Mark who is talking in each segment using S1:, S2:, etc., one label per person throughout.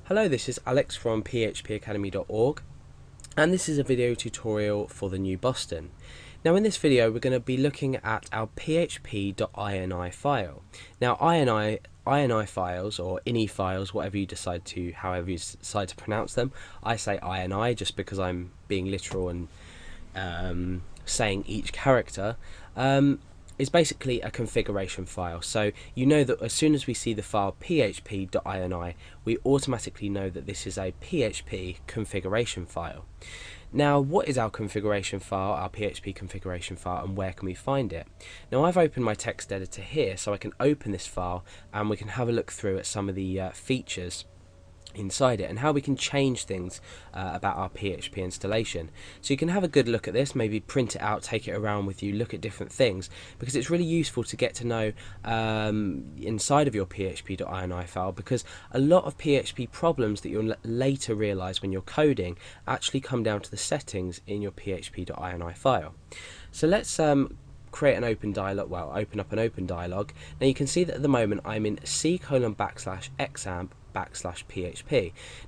S1: Hello, this is Alex from phpacademy.org, and this is a video tutorial for the new Boston. Now in this video we're going to be looking at our php.ini file. Now ini files, or ini files, however you decide to pronounce them. I say ini just because I'm being literal and saying each character. Is basically a configuration file. So you know that as soon as we see the file php.ini, we automatically know that this is a PHP configuration file. Now, what is our configuration file, our PHP configuration file, and where can we find it? Now, I've opened my text editor here, so I can open this file and we can have a look through at some of the features inside it and how we can change things about our PHP installation. So you can have a good look at this, maybe print it out, take it around with you, look at different things, because it's really useful to get to know inside of your php.ini file, because a lot of PHP problems that you'll later realize when you're coding actually come down to the settings in your php.ini file. So let's create an open dialog, open up an open dialog. Now you can see that at the moment I'm in c:\\examp/php.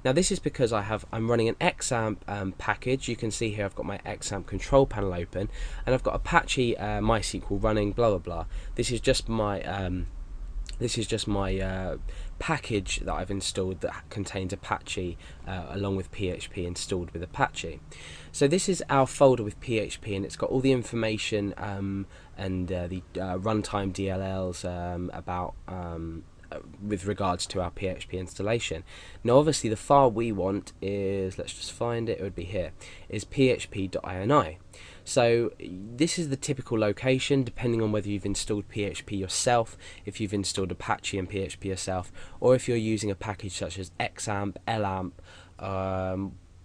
S1: Now this is because I'm running an xampp package. You can see here I've got my xampp control panel open, and I've got Apache MySQL running, blah blah blah. This is just my package that I've installed that contains Apache along with PHP installed with Apache. So this is our folder with PHP, and it's got all the information and the runtime DLLs about with regards to our PHP installation. Now obviously the file we want is, let's just find it, it would be here, is php.ini. So this is the typical location, depending on whether you've installed PHP yourself, if you've installed Apache and PHP yourself, or if you're using a package such as xampp, lamp,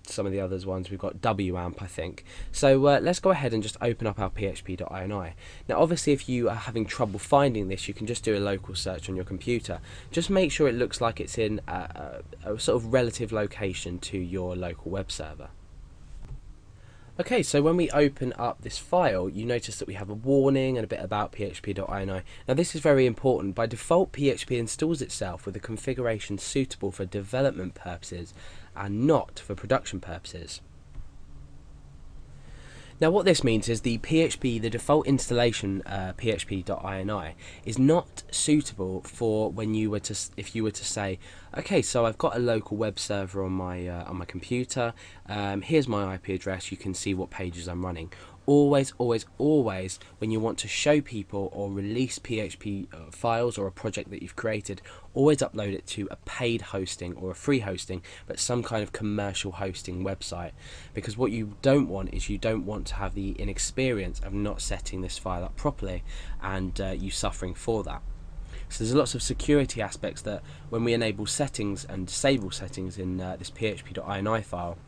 S1: some of the others ones, we've got wamp, I think. So let's go ahead and just open up our php.ini. Now obviously if you are having trouble finding this, you can just do a local search on your computer. Just make sure it looks like it's in a sort of relative location to your local web server. Okay, so when we open up this file, you notice that we have a warning and a bit about php.ini. Now this is very important. By default, PHP installs itself with a configuration suitable for development purposes and not for production purposes. Now what this means is the default installation php.ini is not suitable for when you were to, if you were to say, okay, so I've got a local web server on my computer, here's my IP address, you can see what pages I'm running. Always, always, always, when you want to show people or release PHP files or a project that you've created, always upload it to a paid hosting or a free hosting, but some kind of commercial hosting website. Because what you don't want is you don't want to have the inexperience of not setting this file up properly and you suffering for that. So there's lots of security aspects that when we enable settings and disable settings in this php.ini file,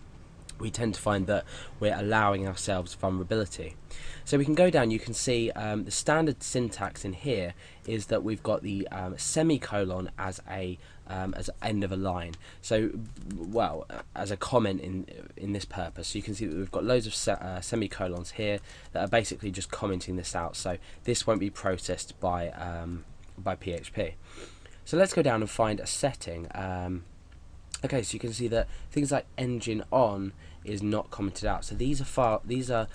S1: we tend to find that we're allowing ourselves vulnerability. So we can go down, you can see the standard syntax in here is that we've got the semicolon as end of a line. So, well, as a comment in this purpose. So you can see that we've got loads of semicolons here that are basically just commenting this out. So this won't be processed by PHP. So let's go down and find a setting. Okay, so you can see that things like engine on is not commented out. So these are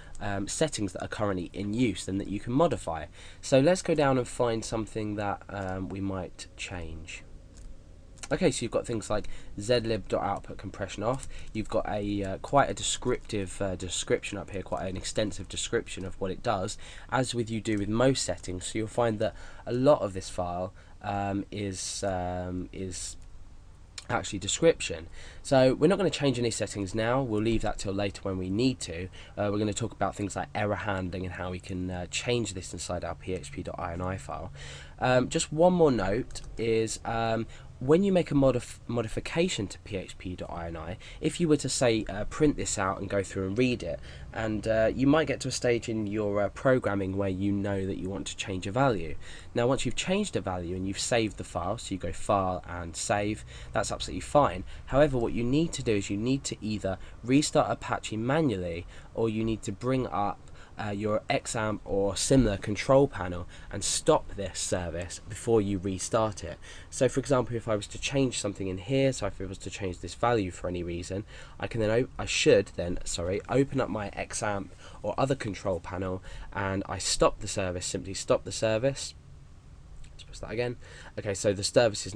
S1: settings that are currently in use and that you can modify. So let's go down and find something that we might change. Okay, so you've got things like zlib.output compression off. You've got a quite a descriptive description up here, quite an extensive description of what it does, as you do with most settings. So you'll find that a lot of this file is actually description. So we're not going to change any settings now, we'll leave that till later when we need to. We're going to talk about things like error handling and how we can change this inside our php.ini file. Just one more note is when you make a modification to php.ini, if you were to say print this out and go through and read it, and you might get to a stage in your programming where you know that you want to change a value. Now once you've changed a value and you've saved the file, so you go file and save, that's absolutely fine. However, what you need to do is you need to either restart Apache manually, or you need to bring up your XAMPP or similar control panel and stop this service before you restart it. So for example, if I was to change something in here, so if I was to change this value for any reason, I should then open up my XAMPP or other control panel, and I stop the service, simply stop the service. Let's press that again. Okay, so the service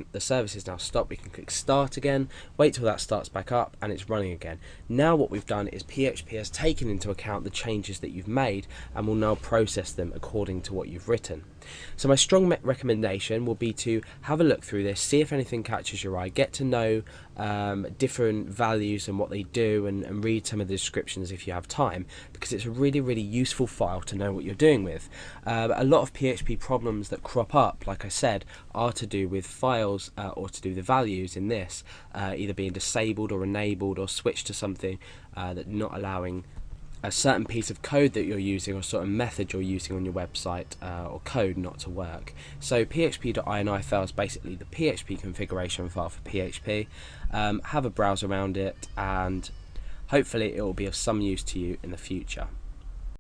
S1: is now stopped. We can click start again, wait till that starts back up, and it's running again. Now what we've done is PHP has taken into account the changes that you've made and will now process them according to what you've written. So my strong recommendation will be to have a look through this, see if anything catches your eye, get to know different values and what they do, and read some of the descriptions if you have time, because it's a really useful file to know what you're doing with. A lot of PHP problems that crop up, like I said, are to do with files or to do with the values in this either being disabled or enabled or switched to something that not allowing a certain piece of code that you're using or certain method you're using on your website or code not to work. So php.ini file is basically the PHP configuration file for PHP. Have a browse around it, and hopefully it will be of some use to you in the future.